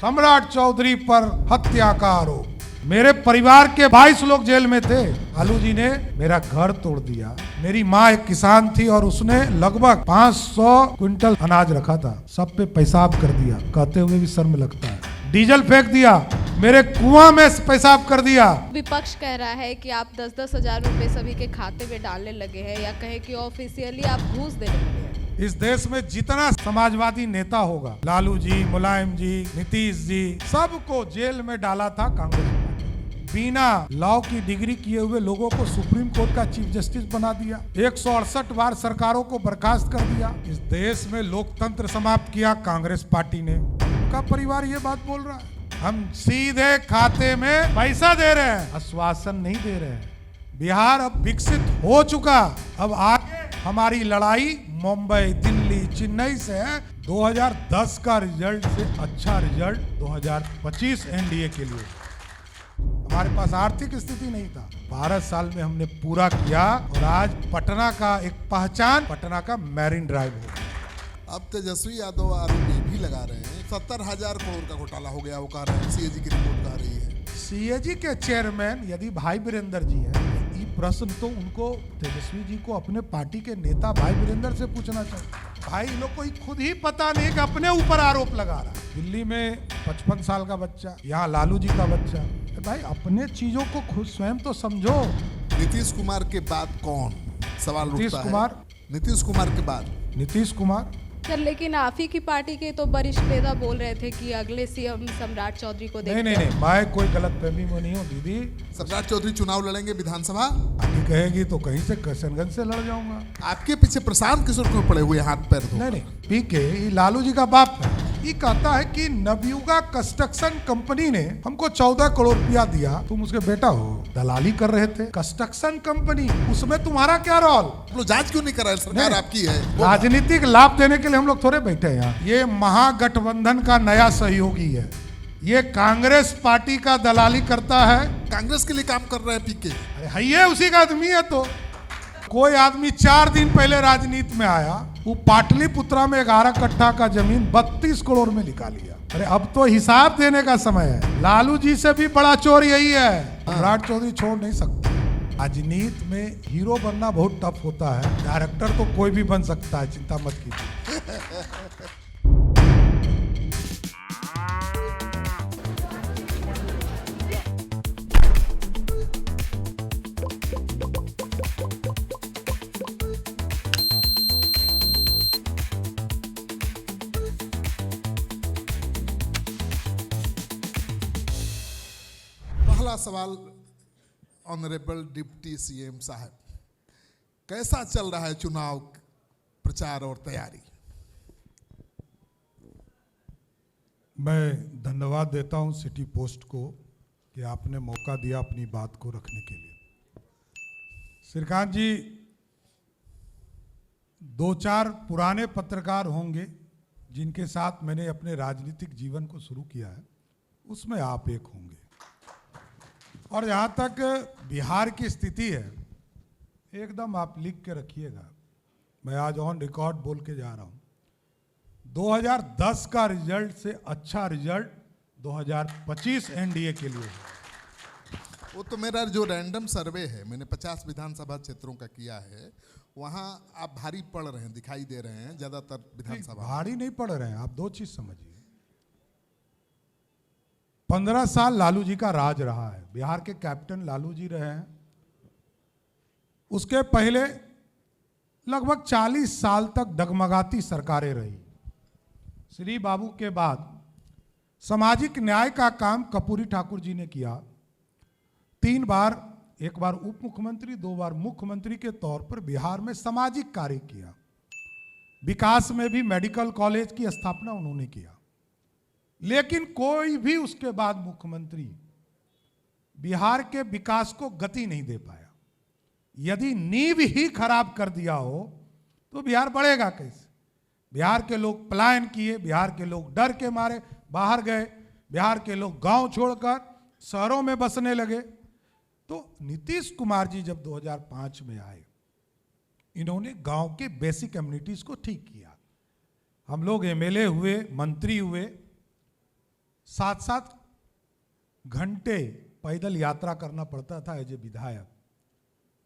सम्राट चौधरी पर हत्या का आरोप। मेरे परिवार के 22 लोग जेल में थे। लालू जी ने मेरा घर तोड़ दिया। मेरी माँ एक किसान थी और उसने लगभग 500 क्विंटल अनाज रखा था, सब पे पेशाब कर दिया। कहते हुए भी शर्म लगता है। डीजल फेंक दिया, मेरे कुआं में पेशाब कर दिया। विपक्ष कह रहा है कि आप 10-10 हजार रुपए सभी के खाते में डालने लगे हैं, या कहे कि ऑफिशियली आप घूस देने लगे हैं। इस देश में जितना समाजवादी नेता होगा, लालू जी, मुलायम जी, नीतीश जी, सबको जेल में डाला था कांग्रेस पार्टी। बिना लॉ की डिग्री किए हुए लोगों को सुप्रीम कोर्ट का चीफ जस्टिस बना दिया। 168 बार सरकारों को बर्खास्त कर दिया। इस देश में लोकतंत्र समाप्त किया कांग्रेस पार्टी ने। उनका परिवार ये बात बोल रहा है, हम सीधे खाते में पैसा दे रहे हैं, आश्वासन नहीं दे रहे हैं। बिहार अब विकसित हो चुका। अब आगे हमारी लड़ाई मुंबई, दिल्ली, चेन्नई से है। 2010 का रिजल्ट से अच्छा रिजल्ट 2025 एनडीए के लिए। हमारे पास आर्थिक स्थिति नहीं था, 12 साल में हमने पूरा किया और आज पटना का एक पहचान, पटना का मैरिन ड्राइव हो गया। अब तेजस्वी यादव आरोप ये भी लगा रहे हैं 70,000 करोड़ का घोटाला हो गया। वो कह रहे हैं, सीएजी की रिपोर्ट कह रही है। सीएजी के चेयरमैन यदि भाई वीरेंद्र जी हैं, ये प्रश्न तो उनको, तेजस्वी जी को अपने पार्टी के नेता भाई वीरेंद्र से पूछना चाहिए। भाई लोग को खुद ही पता नहीं कि अपने ऊपर आरोप लगा रहा है। दिल्ली में 55 साल का बच्चा, यहाँ लालू जी का बच्चा। भाई अपने चीजों को खुद स्वयं तो समझो। नीतीश कुमार के बाद कौन सवाल नीतीश उठता कुमार, है? नीतीश कुमार के बाद नीतीश कुमार। सर, लेकिन आप ही की पार्टी के तो वरिष्ठ नेता बोल रहे थे कि अगले सीएम सम्राट चौधरी को देखते नहीं, मैं कोई गलतफहमी में नहीं हूँ दीदी। सम्राट चौधरी चुनाव लड़ेंगे विधानसभा। आगे कहेगी तो कहीं से किशनगंज से लड़ जाऊंगा। आपके पीछे प्रशांत किशोर क्यों पड़े हुए हाथ पैर धो? नहीं, पीके लालू जी का बाप है। ये कहता है कि नवयुगा कंस्ट्रक्शन कंपनी ने हमको 14 करोड़ रुपया दिया, तुम उसके बेटा हो, दलाली कर रहे थे। कंस्ट्रक्शन कंपनी, उसमें तुम्हारा क्या रोल? आप लोग जांच क्यों नहीं कर रहे? सरकार आपकी है। राजनीतिक लाभ देने के लिए हम लोग थोड़े बैठे हैं यहाँ। ये महागठबंधन का नया सहयोगी है, ये कांग्रेस पार्टी का दलाली करता है। कांग्रेस के लिए काम कर रहे हैं पीके। अरे है उसी का आदमी है। तो कोई आदमी 4 दिन पहले राजनीति में आया, वो पाटलिपुत्रा में 11 कट्ठा का जमीन 32 करोड़ में लिखा लिया। अरे अब तो हिसाब देने का समय है। लालू जी से भी बड़ा चोर यही है। सम्राट चौधरी छोड़ नहीं सकता। राजनीति में हीरो बनना बहुत टफ होता है, डायरेक्टर तो कोई भी बन सकता है, चिंता मत कीजिए। पहला सवाल, ऑनरेबल डिप्टी सीएम साहब, कैसा चल रहा है चुनाव प्रचार और तैयारी? मैं धन्यवाद देता हूं सिटी पोस्ट को कि आपने मौका दिया अपनी बात को रखने के लिए। श्रीकांत जी, 2-4 पुराने पत्रकार होंगे जिनके साथ मैंने अपने राजनीतिक जीवन को शुरू किया है, उसमें आप एक होंगे। और जहाँ तक बिहार की स्थिति है, एकदम आप लिख के रखिएगा, मैं आज ऑन रिकॉर्ड बोल के जा रहा हूँ, 2010 का रिजल्ट से अच्छा रिजल्ट 2025 एनडीए के लिए है। वो तो मेरा जो रैंडम सर्वे है, मैंने 50 विधानसभा क्षेत्रों का किया है, वहाँ आप भारी पड़ रहे हैं, दिखाई दे रहे हैं ज्यादातर विधानसभा। भारी नहीं पड़ रहे हैं। आप 2 चीज समझिए, 15 साल लालू जी का राज रहा है, बिहार के कैप्टन लालू जी रहे हैं। उसके पहले लगभग 40 साल तक डगमगाती सरकारें रही। श्री बाबू के बाद सामाजिक न्याय का काम कर्पूरी ठाकुर जी ने किया। 3 बार, एक बार उप मुख्यमंत्री, 2 बार मुख्यमंत्री के तौर पर बिहार में सामाजिक कार्य किया। विकास में भी मेडिकल कॉलेज की स्थापना उन्होंने किया। लेकिन कोई भी उसके बाद मुख्यमंत्री बिहार के विकास को गति नहीं दे पाया। यदि नींव ही खराब कर दिया हो तो बिहार बढ़ेगा कैसे? बिहार के लोग पलायन किए, बिहार के लोग डर के मारे बाहर गए, बिहार के लोग गांव छोड़कर शहरों में बसने लगे। तो नीतीश कुमार जी जब 2005 में आए, इन्होंने गांव के बेसिक कम्युनिटीज को ठीक किया। हम लोग एमएलए हुए, मंत्री हुए, 7-7 घंटे पैदल यात्रा करना पड़ता था एज ए विधायक।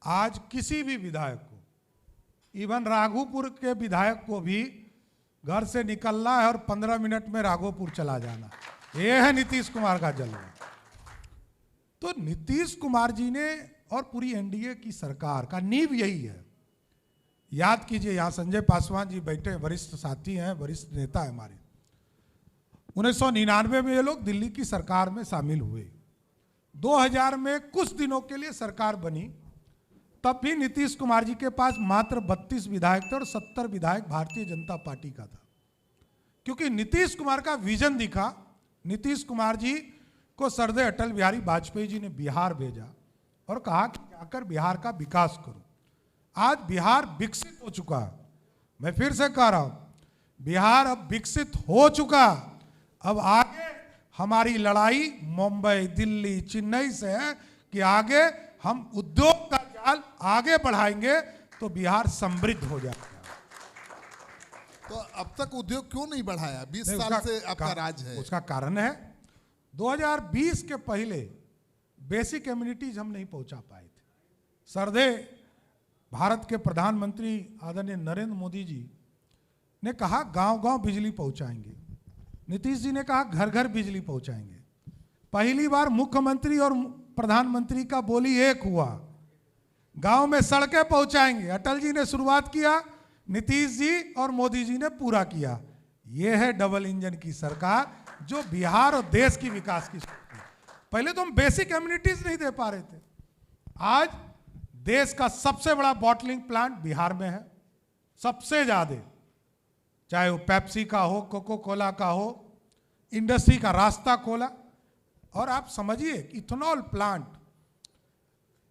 आज किसी भी विधायक को, इवन राघोपुर के विधायक को भी घर से निकलना है और 15 मिनट में राघोपुर चला जाना। यह है नीतीश कुमार का जलवा। तो नीतीश कुमार जी ने और पूरी एनडीए की सरकार का नींव यही है। याद कीजिए, यहां संजय पासवान जी बैठे, वरिष्ठ साथी हैं, वरिष्ठ नेता है हमारे। 1999 में ये लोग दिल्ली की सरकार में शामिल हुए। 2000 में कुछ दिनों के लिए सरकार बनी, तब भी नीतीश कुमार जी के पास मात्र 32 विधायक थे और 70 विधायक भारतीय जनता पार्टी का था। क्योंकि नीतीश कुमार का विजन दिखा। नीतीश कुमार जी को सरदे अटल बिहारी वाजपेयी जी ने बिहार भेजा और कहा कि जाकर बिहार का विकास करो। आज बिहार विकसित हो चुका है। मैं फिर से कह रहा हूं, बिहार अब विकसित हो चुका। अब आगे हमारी लड़ाई मुंबई, दिल्ली, चेन्नई से है कि आगे हम उद्योग का जाल आगे बढ़ाएंगे तो बिहार समृद्ध हो जाएगा। तो अब तक उद्योग क्यों नहीं बढ़ाया? 20 साल से आपका राज है। उसका कारण है 2020 के पहले बेसिक एम्यूनिटीज हम नहीं पहुंचा पाए थे। सरदे भारत के प्रधानमंत्री आदरणीय नरेंद्र मोदी जी ने कहा गांव-गांव बिजली पहुंचाएंगे। नीतीश जी ने कहा घर घर बिजली पहुंचाएंगे। पहली बार मुख्यमंत्री और प्रधानमंत्री का बोली एक हुआ, गांव में सड़कें पहुंचाएंगे। अटल जी ने शुरुआत किया, नीतीश जी और मोदी जी ने पूरा किया। यह है डबल इंजन की सरकार जो बिहार और देश की विकास की सोचती है। पहले तो हम बेसिक एम्यूनिटीज नहीं दे पा रहे थे। आज देश का सबसे बड़ा बॉटलिंग प्लांट बिहार में है, सबसे ज्यादा, चाहे वो पेप्सी का हो, कोको कोला का हो, इंडस्ट्री का रास्ता खोला। और आप समझिए इथेनॉल प्लांट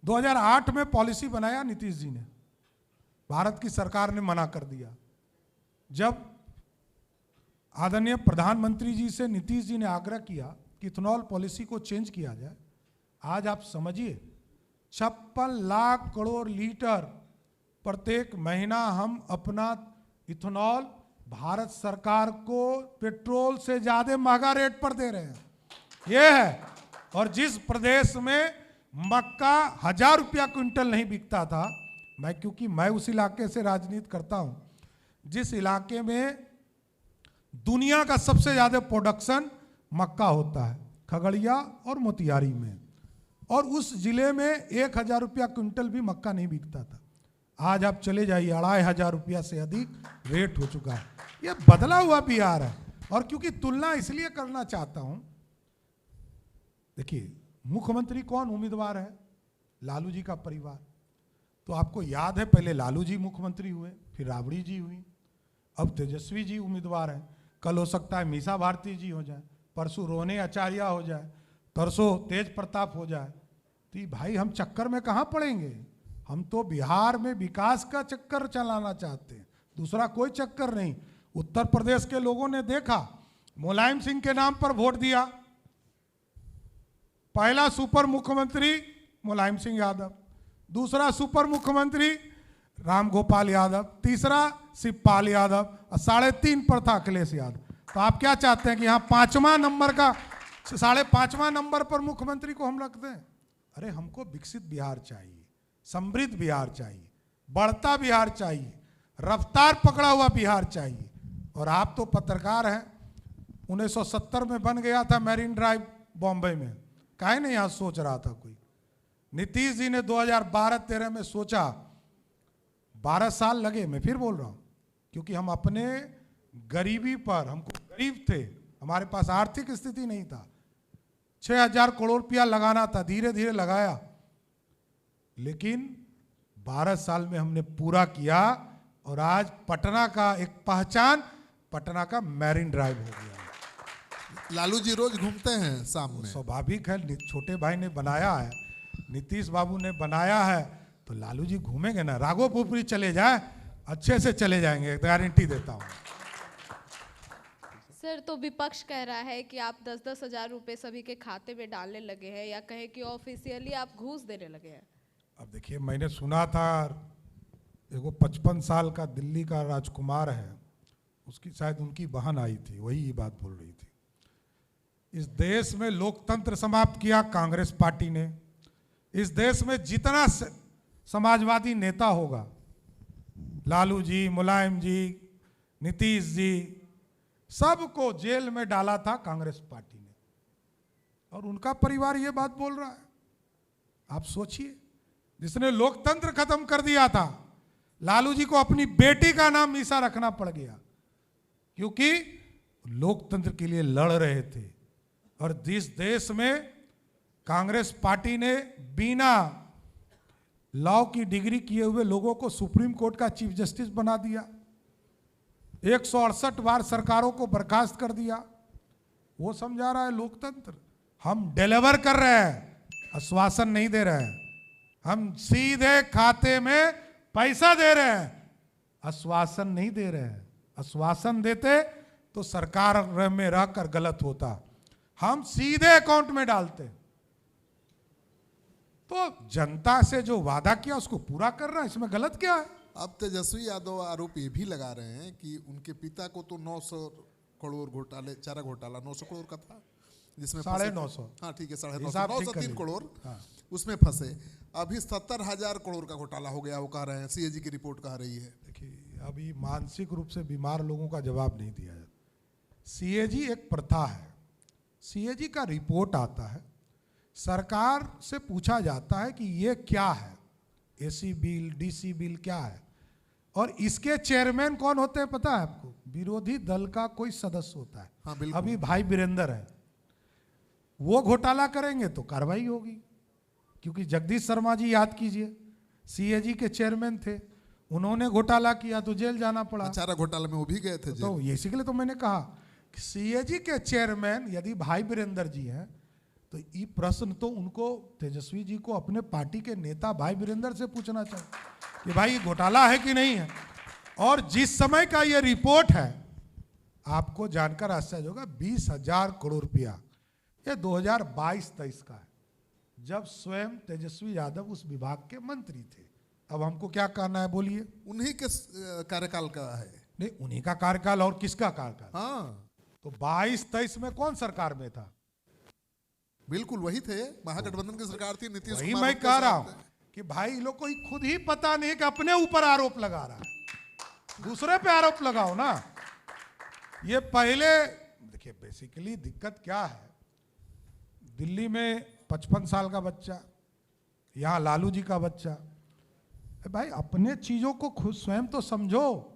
2008 में पॉलिसी बनाया नीतीश जी ने, भारत की सरकार ने मना कर दिया। जब आदरणीय प्रधानमंत्री जी से नीतीश जी ने आग्रह किया कि इथेनॉल पॉलिसी को चेंज किया जाए, आज आप समझिए 56 लाख करोड़ लीटर प्रत्येक महीना हम अपना इथेनॉल भारत सरकार को पेट्रोल से ज्यादा महंगा रेट पर दे रहे हैं। यह है। और जिस प्रदेश में मक्का 1000 रुपया क्विंटल नहीं बिकता था, क्योंकि मैं उस इलाके से राजनीति करता हूं, जिस इलाके में दुनिया का सबसे ज्यादा प्रोडक्शन मक्का होता है, खगड़िया और मोतिहारी में, और उस जिले में 1000 रुपया क्विंटल भी मक्का नहीं बिकता था। आज आप चले जाइए 2500 रुपया से अधिक रेट हो चुका है। यह बदला हुआ बिहार है। और क्योंकि तुलना इसलिए करना चाहता हूं, देखिए मुख्यमंत्री कौन उम्मीदवार है? लालू जी का परिवार। तो आपको याद है पहले लालू जी मुख्यमंत्री हुए, फिर राबड़ी जी हुई, अब तेजस्वी जी उम्मीदवार हैं। कल हो सकता है मीसा भारती जी हो जाए, परसों रोहने आचार्य हो जाए, तरसों तेज प्रताप हो जाए। तो भाई हम चक्कर में कहाँ पड़ेंगे? हम तो बिहार में विकास का चक्कर चलाना चाहते हैं, दूसरा कोई चक्कर नहीं। उत्तर प्रदेश के लोगों ने देखा, मुलायम सिंह के नाम पर वोट दिया। पहला सुपर मुख्यमंत्री मुलायम सिंह यादव, दूसरा सुपर मुख्यमंत्री राम गोपाल यादव, तीसरा शिवपाल यादव और 3.5 पर था अखिलेश यादव। तो आप क्या चाहते हैं कि यहाँ 5वां नंबर का 5.5वां नंबर पर मुख्यमंत्री को हम रख दें? अरे हमको विकसित बिहार चाहिए, समृद्ध बिहार चाहिए, बढ़ता बिहार चाहिए, रफ्तार पकड़ा हुआ बिहार चाहिए। और आप तो पत्रकार हैं, 1970 में बन गया था मैरीन ड्राइव बॉम्बे में, काहे नहीं यहाँ सोच रहा था कोई? नीतीश जी ने 2012-13 में सोचा, 12 साल लगे। मैं फिर बोल रहा हूँ, क्योंकि हम अपने गरीबी पर, हमको गरीब थे, हमारे पास आर्थिक स्थिति नहीं था, 6000 करोड़ रुपया लगाना था, धीरे धीरे लगाया, लेकिन 12 साल में हमने पूरा किया। और आज पटना का एक पहचान, पटना का मैरीन ड्राइव हो गया। लालू जी रोज घूमते हैं शाम में। स्वाभाविक है, छोटे भाई ने बनाया है, नीतीश बाबू ने बनाया है, तो लालू जी घूमेंगे ना। राघोपुर चले जाए, अच्छे से चले जाएंगे, गारंटी देता हूँ। सर, तो विपक्ष कह रहा है कि आप 10-10 हज़ार रुपए सभी के खाते में डालने लगे हैं, या कहें कि ऑफिशियली आप घूस देने लगे हैं। अब देखिए, मैंने सुना था एगो 55 साल का दिल्ली का राजकुमार है, उसकी शायद उनकी बहन आई थी, वही ये बात बोल रही थी। इस देश में लोकतंत्र समाप्त किया कांग्रेस पार्टी ने। इस देश में जितना समाजवादी नेता होगा, लालू जी, मुलायम जी, नीतीश जी, सबको जेल में डाला था कांग्रेस पार्टी ने, और उनका परिवार ये बात बोल रहा है। आप सोचिए, जिसने लोकतंत्र खत्म कर दिया था, लालू जी को अपनी बेटी का नाम मीसा रखना पड़ गया, क्योंकि लोकतंत्र के लिए लड़ रहे थे। और जिस देश में कांग्रेस पार्टी ने बिना लॉ की डिग्री किए हुए लोगों को सुप्रीम कोर्ट का चीफ जस्टिस बना दिया, 168 बार सरकारों को बर्खास्त कर दिया, वो समझा रहा है लोकतंत्र। हम डिलीवर कर रहे हैं, आश्वासन नहीं दे रहे हैं। हम सीधे खाते में पैसा दे रहे हैं, आश्वासन नहीं दे रहे हैं। आश्वासन देते तो सरकार में रहकर गलत होता, हम सीधे अकाउंट में डालते। तो जनता से जो वादा किया उसको पूरा कर रहा है, इसमें गलत क्या है? अब तेजस्वी यादव आरोप ये भी लगा रहे हैं कि उनके पिता को तो 900 करोड़ घोटाले, चारा घोटाला 900 करोड़ का था, जिसमें 950। हाँ ठीक है, 950, हिसाब ठीक 903 कर करोड़ हाँ। उसमें फंसे। अभी 70,000 करोड़ का घोटाला हो गया, वो कह रहे हैं, सीएजी की रिपोर्ट कह रही है। देखिए, अभी मानसिक रूप से बीमार लोगों का जवाब नहीं दिया जाता। सीएजी एक प्रथा है, सीएजी का रिपोर्ट आता है, सरकार से पूछा जाता है कि ये क्या है, एसी बिल, डीसी बिल क्या है, और इसके चेयरमैन कौन होते हैं पता है आपको? विरोधी दल का कोई सदस्य होता है। हाँ, बिल्कुल। अभी भाई वीरेंद्र है, वो घोटाला करेंगे तो कार्रवाई होगी, क्योंकि जगदीश शर्मा जी याद कीजिए, सीएजी के चेयरमैन थे, उन्होंने घोटाला किया तो जेल जाना पड़ा। चारा घोटाले में वो भी गए थे जेल। तो इसी के लिए तो मैंने कहा कि सीएजी के चेयरमैन यदि भाई वीरेंद्र जी हैं, तो ये प्रश्न तो उनको, तेजस्वी जी को अपने पार्टी के नेता भाई वीरेंद्र से पूछना चाहिए कि भाई ये घोटाला है कि नहीं है। और जिस समय का ये रिपोर्ट है, आपको जानकर आश्चर्य होगा, 20,000 करोड़ रुपया, ये 2022-23 का है, जब स्वयं तेजस्वी यादव उस विभाग के मंत्री थे। अब हमको क्या करना है बोलिए? उन्हीं के कार्यकाल का है। नहीं, उन्हीं का कार्यकाल, और किसका कार्यकाल? हाँ तो 22-23 में कौन सरकार में था? बिल्कुल वही थे, महागठबंधन की सरकार थी, नीतीश वही कुमार मैं उनके कह रहा साथ हूं कि भाई लोग को खुद ही पता नहीं कि अपने ऊपर आरोप लगा रहा है, दूसरे पे आरोप लगाओ ना। ये पहले देखिए, बेसिकली दिक्कत क्या है, दिल्ली में 55 साल का बच्चा, यहां लालू जी का बच्चा, भाई अपने चीजों को खुद स्वयं तो समझो।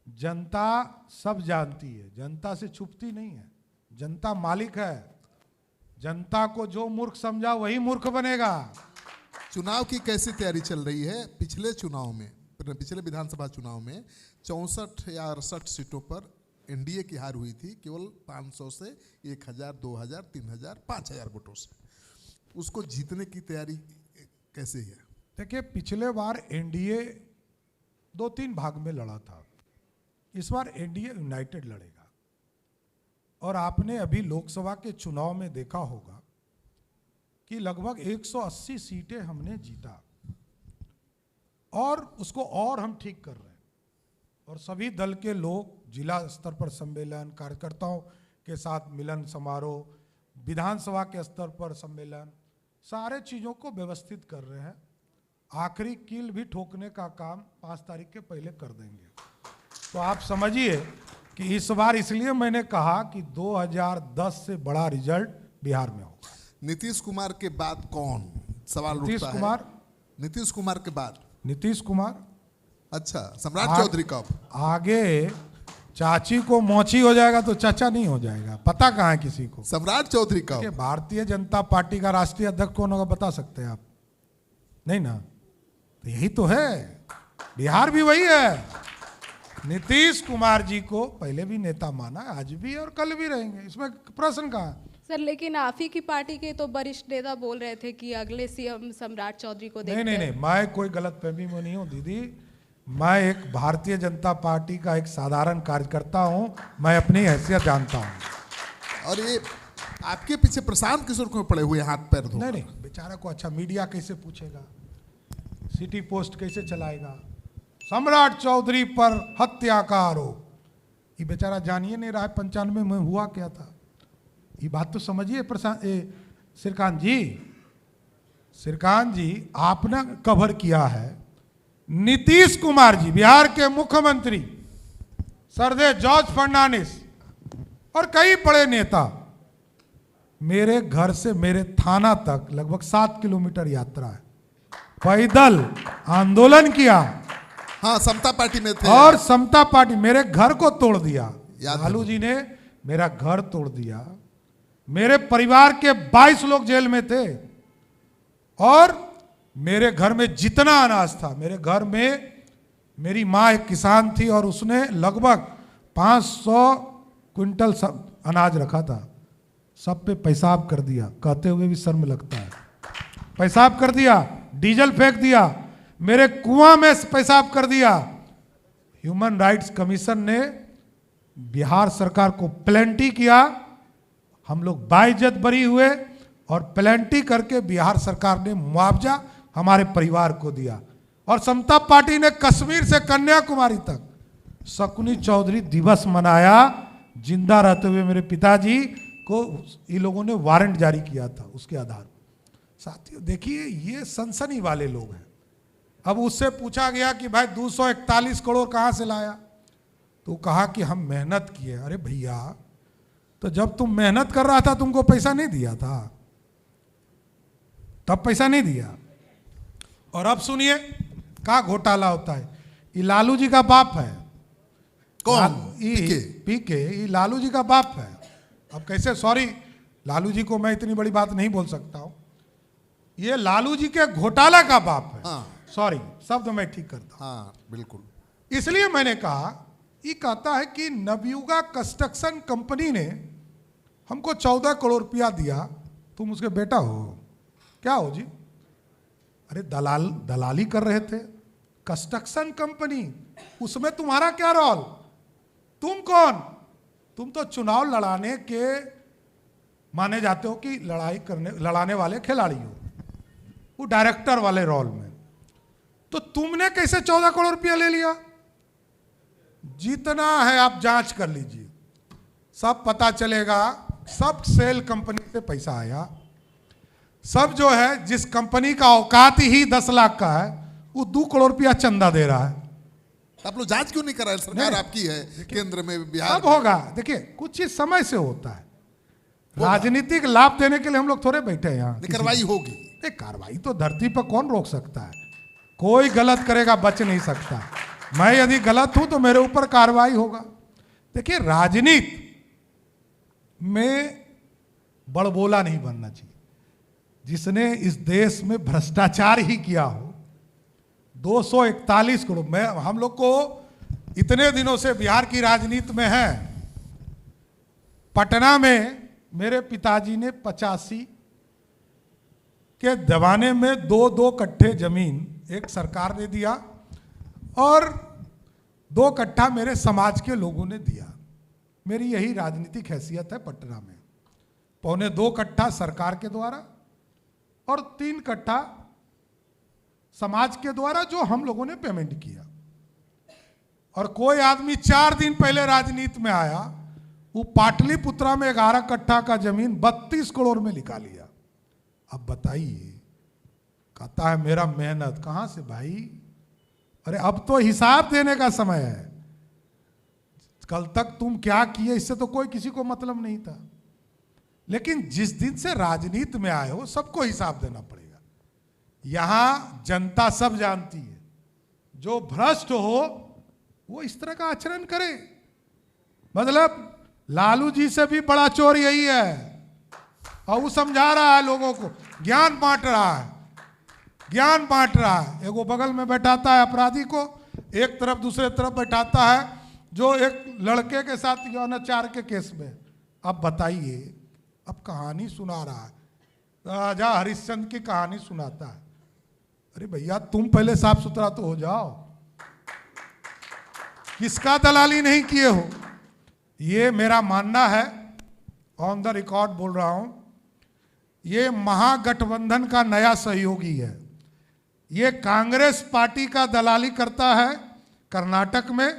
जनता सब जानती है, जनता से छुपती नहीं है, जनता मालिक है। जनता को जो मूर्ख समझा वही मूर्ख बनेगा। चुनाव की कैसी तैयारी चल रही है? पिछले चुनाव में, पिछले विधानसभा चुनाव में 64 या 68 सीटों पर एनडीए की हार हुई थी, केवल 500 से 1,000, 2,000, 3,000, 5,000 वोटों से। उसको जीतने की तैयारी कैसे है? देखिए, पिछले बार एनडीए 2-3 भाग में लड़ा था, इस बार एनडीए यूनाइटेड लड़ेगा। और आपने अभी लोकसभा के चुनाव में देखा होगा कि लगभग 180 सीटें हमने जीता, और उसको और हम ठीक कर रहे हैं। और सभी दल के लोग जिला स्तर पर सम्मेलन, कार्यकर्ताओं के साथ मिलन समारोह, विधानसभा के स्तर पर सम्मेलन, सारे चीज़ों को व्यवस्थित कर रहे हैं। आखिरी कील भी ठोकने का काम 5 तारीख के पहले कर देंगे। तो आप समझिए कि इस बार, इसलिए मैंने कहा कि 2010 से बड़ा रिजल्ट बिहार में होगा। नीतीश कुमार के बाद कौन सवाल नीतीश उठता है? कुमार। नीतीश कुमार के बाद नीतीश कुमार। अच्छा, सम्राट चौधरी कब? आगे चाची को मोची हो जाएगा तो चाचा नहीं हो जाएगा, पता कहाँ है किसी को? सम्राट चौधरी कि कब? भारतीय जनता पार्टी का राष्ट्रीय अध्यक्ष कौन होगा बता सकते हैं आप? नहीं ना? तो यही तो है, बिहार भी वही है। नीतीश कुमार जी को पहले भी नेता माना, आज भी और कल भी रहेंगे, इसमें प्रश्न कहाँ है? सर, लेकिन आप ही की पार्टी के तो वरिष्ठ नेता बोल रहे थे कि अगले सीएम सम्राट चौधरी को देखते हैं। नहीं, मैं कोई गलत फहमी में नहीं हूँ दीदी, मैं एक भारतीय जनता पार्टी का एक साधारण कार्यकर्ता हूँ, मैं अपनी हैसियत जानता हूँ। और ये आपके पीछे प्रशांत किशोर क्यों पड़े हुए हाथ पैर धो? नहीं, बेचारा को अच्छा मीडिया कैसे पूछेगा, सिटी पोस्ट कैसे चलाएगा? सम्राट चौधरी पर हत्या का आरोप, ये बेचारा जानिए नहीं रहा है 95 में हुआ क्या था। ये बात तो समझिए श्रीकांत जी, आपने कवर किया है नीतीश कुमार जी, बिहार के मुख्यमंत्री, सरदे जॉर्ज फर्नांडिस और कई बड़े नेता मेरे घर से मेरे थाना तक लगभग 7 किलोमीटर यात्रा है, पैदल आंदोलन किया। हाँ, समता पार्टी में थे। और समता पार्टी मेरे घर को तोड़ दिया। याद है। लालू जी ने मेरा घर तोड़ दिया। मेरे परिवार के 22 लोग जेल में थे और मेरे घर में जितना अनाज था, मेरे घर में मेरी माँ एक किसान थी और उसने लगभग 500 क्विंटल अनाज रखा था, सब पे पेशाब कर दिया। कहते हुए भी शर्म लगता है। पेशाब कर दिया, डीजल फेंक दिया, मेरे कुआं में पेशाब कर दिया। ह्यूमन राइट्स कमीशन ने बिहार सरकार को प्लेंटी किया, हम लोग बाइज्जत बरी हुए और प्लेंटी करके बिहार सरकार ने मुआवजा हमारे परिवार को दिया। और समता पार्टी ने कश्मीर से कन्याकुमारी तक शकुनी चौधरी दिवस मनाया। जिंदा रहते हुए मेरे पिताजी को ये लोगों ने वारंट जारी किया था उसके आधार पर। साथियों देखिए, ये सनसनी वाले लोग हैं। अब उससे पूछा गया कि भाई 241 करोड़ कहाँ से लाया, तो कहा कि हम मेहनत किए। अरे भैया, तो जब तुम मेहनत कर रहा था तुमको पैसा नहीं दिया था? तब पैसा नहीं दिया। और अब सुनिए क्या घोटाला होता है। ये लालू जी का बाप है। कौन? पीके। ये लालू जी का बाप है। अब कैसे, सॉरी लालू जी को मैं इतनी बड़ी बात नहीं बोल सकता हूं। ये लालू जी के घोटाला का बाप है। हाँ। सॉरी, शब्द मैं ठीक करता हूं। हाँ, बिल्कुल। इसलिए मैंने कहा, ये कहता है कि नवयुगा कंस्ट्रक्शन कंपनी ने हमको 14 करोड़ रुपया दिया, तुम उसके बेटा हो, क्या हो जी? अरे दलाली कर रहे थे, कंस्ट्रक्शन कंपनी, उसमें तुम्हारा क्या रोल? तुम कौन? तुम तो चुनाव लड़ाने के माने जाते हो कि लड़ाने वाले खिलाड़ी हो, वो डायरेक्टर वाले रोल में। तो तुमने कैसे 14 करोड़ रुपया ले लिया? जितना है आप जांच कर लीजिए, सब पता चलेगा। सब सेल कंपनी से पैसा आया। सब जो है, जिस कंपनी का औकात ही 10 लाख का है, वो 2 करोड़ रुपया चंदा दे रहा है। आप लोग जांच क्यों नहीं करा? सरकार आपकी है केंद्र में, बिहार अब होगा। देखिए, कुछ चीज समय से होता है। राजनीतिक लाभ देने के लिए हम लोग थोड़े बैठे हैं यहाँ। कार्रवाई होगी। कार्रवाई तो धरती पर कौन रोक सकता है? कोई गलत करेगा बच नहीं सकता। मैं यदि गलत हूं तो मेरे ऊपर कार्रवाई होगा। देखिए, राजनीति में बड़बोला नहीं बनना चाहिए। जिसने इस देश में भ्रष्टाचार ही किया हो, 241 करोड़। मैं हम लोग को इतने दिनों से बिहार की राजनीति में है। पटना में मेरे पिताजी ने 85 के दबाने में 2-2 कट्ठे जमीन एक सरकार ने दिया और 2 कट्ठा मेरे समाज के लोगों ने दिया। मेरी यही राजनीतिक हैसियत है पटना में। 1.25 कट्ठा सरकार के द्वारा और 3 कट्ठा समाज के द्वारा, जो हम लोगों ने पेमेंट किया। और कोई आदमी 4 दिन पहले राजनीति में आया, वो पाटलिपुत्रा में 11 कट्ठा का जमीन 32 करोड़ में लिखा लिया। अब बताइए, कहता है मेरा मेहनत। कहां से भाई? अरे अब तो हिसाब देने का समय है। कल तक तुम क्या किए इससे तो कोई किसी को मतलब नहीं था, लेकिन जिस दिन से राजनीति में आए हो सबको हिसाब देना पड़ेगा। यहां जनता सब जानती है, जो भ्रष्ट हो वो इस तरह का आचरण करे। मतलब लालू जी से भी बड़ा चोर यही है। और वो समझा रहा है लोगों को, ज्ञान बांट रहा है, ज्ञान बांट रहा है। एगो बगल में बैठाता है अपराधी को, एक तरफ दूसरे तरफ बैठाता है जो एक लड़के के साथ यौनाचार के केस में। अब बताइए, अब कहानी सुना रहा है, राजा हरिश्चंद्र की कहानी सुनाता है। अरे भैया, तुम पहले साफ सुथरा तो हो जाओ। किसका दलाली नहीं किए हो? ये मेरा मानना है, ऑन द रिकॉर्ड बोल रहा हूं। ये महागठबंधन का नया सहयोगी है। ये कांग्रेस पार्टी का दलाली करता है कर्नाटक में,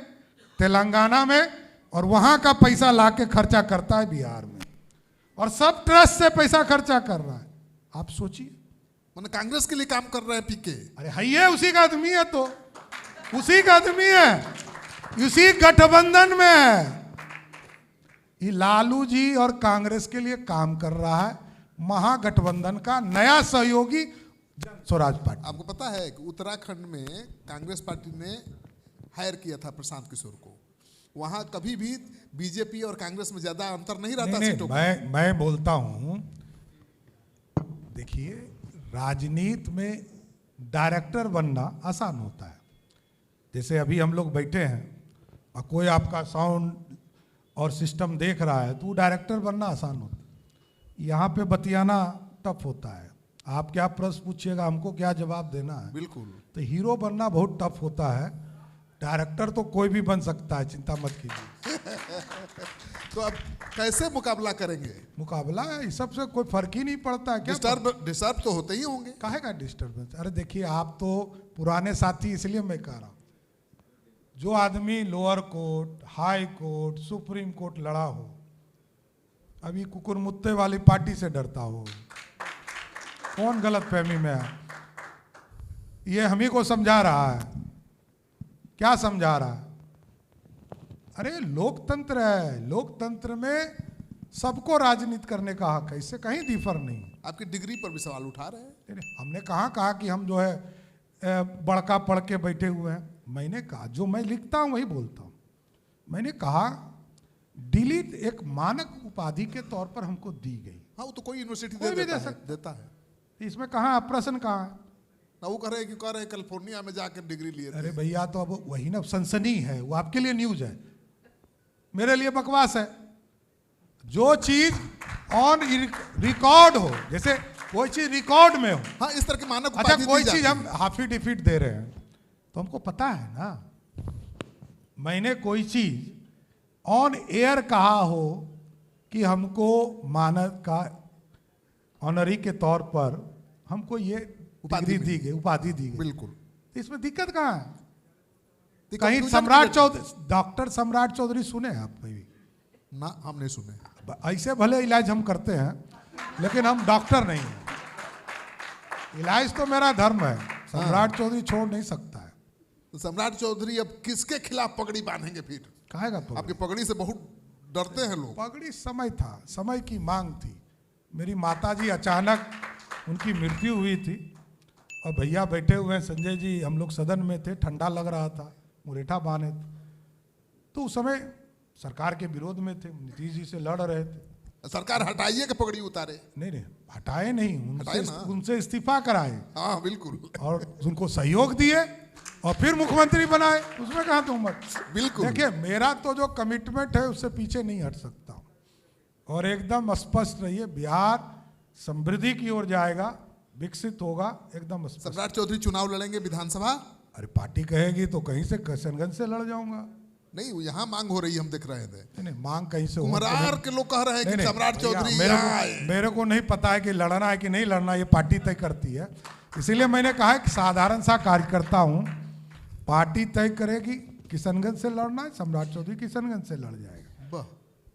तेलंगाना में, और वहां का पैसा लाके खर्चा करता है बिहार में। और सब ट्रस्ट से पैसा खर्चा कर रहा है। आप सोचिए, मैंने कांग्रेस के लिए काम कर रहे हैं पीके। अरे है उसी का आदमी है, तो उसी का आदमी है, उसी गठबंधन में है। ये लालू जी और कांग्रेस के लिए काम कर रहा है, महागठबंधन का नया सहयोगी जन स्वराज पार्टी। आपको पता है कि उत्तराखंड में कांग्रेस पार्टी ने हायर किया था प्रशांत किशोर को। वहां कभी भी बीजेपी और कांग्रेस में ज्यादा अंतर नहीं रहता सीटों का। मैं बोलता हूं, देखिए राजनीति में डायरेक्टर बनना आसान होता है। जैसे अभी हम लोग बैठे हैं और कोई आपका साउंड और सिस्टम देख रहा है, तो वो डायरेक्टर बनना आसान होता है। यहाँ पे बतियाना टफ होता है। आप क्या प्रश्न पूछिएगा, हमको क्या जवाब देना है। बिल्कुल। तो हीरो बनना बहुत टफ होता है। डायरेक्टर तो कोई भी बन सकता है, चिंता मत कीजिए। तो अब कैसे मुकाबला करेंगे? मुकाबला इस सब से कोई फर्क ही नहीं पड़ता है। क्या डिस्टर्ब तो होते ही होंगे। काहे का डिस्टर्बेंस? अरे देखिए, आप तो पुराने साथी, इसलिए मैं कह रहा हूँ, जो आदमी lower court, high court, supreme court लड़ा हो, अभी कुकुर मुत्ते वाली पार्टी से डरता हो, कौन गलत फहमी में है? ये हम ही को समझा रहा है। क्या समझा रहा है? अरे लोकतंत्र है, लोकतंत्र में सबको राजनीति करने का हक है, इससे कहीं डिफर नहीं। आपकी डिग्री पर भी सवाल उठा रहे हैं। हमने कहा कि हम जो है बड़का पढ़ के बैठे हुए हैं। मैंने कहा जो मैं लिखता हूं वही बोलता हूं। मैंने कहा डिलीट एक मानक उपाधि के तौर पर हमको दी गई। हाँ, वो तो कोई यूनिवर्सिटी देता है। इसमें कहाँ प्रश्न कहाँ है? ना वो कह रहे कैलिफोर्निया में जाकर डिग्री लिए थे। अरे भैया, तो अब वही ना सनसनी है, वो आपके लिए न्यूज है, मेरे लिए बकवास है। जो चीज ऑन रिकॉर्ड हो, जैसे कोई चीज रिकॉर्ड में हो। हाँ, इस तरह की मानक अच्छा, कोई चीज हम हाफी डिफीट दे रहे हैं तो हमको पता है ना। मैंने कोई चीज ऑन एयर कहा हो कि हमको मानक का ऑनरी के तौर पर हमको ये डिग्री दी गई, उपाधि दी गई। बिल्कुल। इसमें दिक्कत कहाँ है? कहीं सम्राट चौधरी, डॉक्टर सम्राट चौधरी सुने आप कभी? ना, हम नहीं सुने। ऐसे भले इलाज हम करते हैं, लेकिन हम डॉक्टर नहीं हैं। इलाज तो मेरा धर्म है, सम्राट चौधरी छोड़ नहीं सकता है। तो सम्राट चौधरी अब किसके खिलाफ पगड़ी बांधेंगे फिर? काहेगा आपकी पगड़ी से बहुत डरते हैं लोग। पगड़ी समय था, समय की मांग थी। मेरी माताजी अचानक उनकी मृत्यु हुई थी और भैया बैठे हुए हैं, संजय जी, हम लोग सदन में थे, ठंडा लग रहा था, मुरेठा बांधे थे। तो उस समय सरकार के विरोध में थे, नीतीश जी से लड़ रहे थे। सरकार हटाइए कि पगड़ी उतारे? नहीं, हटाए नहीं, उनसे इस्तीफा कराए। हाँ बिल्कुल। और उनको सहयोग दिए और फिर मुख्यमंत्री बनाए, उसमें कहाँ तुम मत। बिल्कुल। देखिए, मेरा तो जो कमिटमेंट है उससे पीछे नहीं हट सकता हूँ। और एकदम स्पष्ट रहिए, बिहार समृद्धि की ओर जाएगा, विकसित होगा, एकदम स्पष्ट। सम्राट चौधरी चुनाव लड़ेंगे विधानसभा? अरे पार्टी कहेगी तो कहीं से किशनगंज से लड़ जाऊंगा। नहीं, यहाँ मांग हो रही है, हम देख रहे थे। नहीं, मांग कहीं से कुम्हरार के लोग कह रहे हैं कि सम्राट चौधरी मेरे को नहीं पता है कि लड़ना है कि नहीं लड़ना, ये पार्टी तय करती है। इसीलिए मैंने कहा है कि साधारण सा कार्यकर्ता हूँ, पार्टी तय करेगी। किशनगंज से लड़ना है, सम्राट चौधरी किशनगंज से लड़ जाएगा।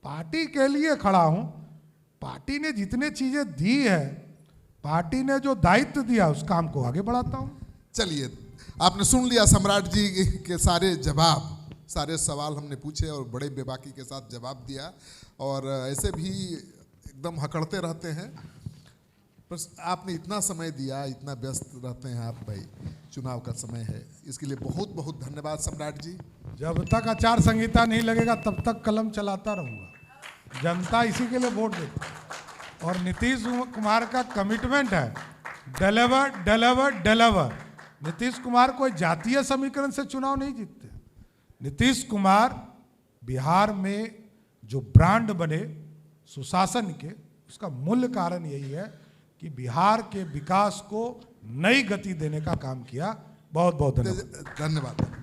पार्टी के लिए खड़ा हूँ। पार्टी ने जितने चीजें दी है, पार्टी ने जो दायित्व दिया, उस काम को आगे बढ़ाता हूँ। चलिए, आपने सुन लिया सम्राट जी के सारे जवाब, सारे सवाल हमने पूछे और बड़े बेबाकी के साथ जवाब दिया। और ऐसे भी एकदम हकड़ते रहते हैं, बस आपने इतना समय दिया, इतना व्यस्त रहते हैं आप भाई, चुनाव का समय है, इसके लिए बहुत बहुत धन्यवाद सम्राट जी। जब तक आचार संहिता नहीं लगेगा तब तक कलम चलाता रहूँगा। जनता इसी के लिए वोट देती। और नीतीश कुमार का कमिटमेंट है deliver deliver deliver. Nitish Kumar कोई जातीय समीकरण से चुनाव नहीं जीतते। नीतीश कुमार बिहार में जो ब्रांड बने सुशासन के, उसका मूल कारण यही है कि बिहार के विकास को नई गति देने का काम किया। बहुत बहुत धन्यवाद। धन्यवाद।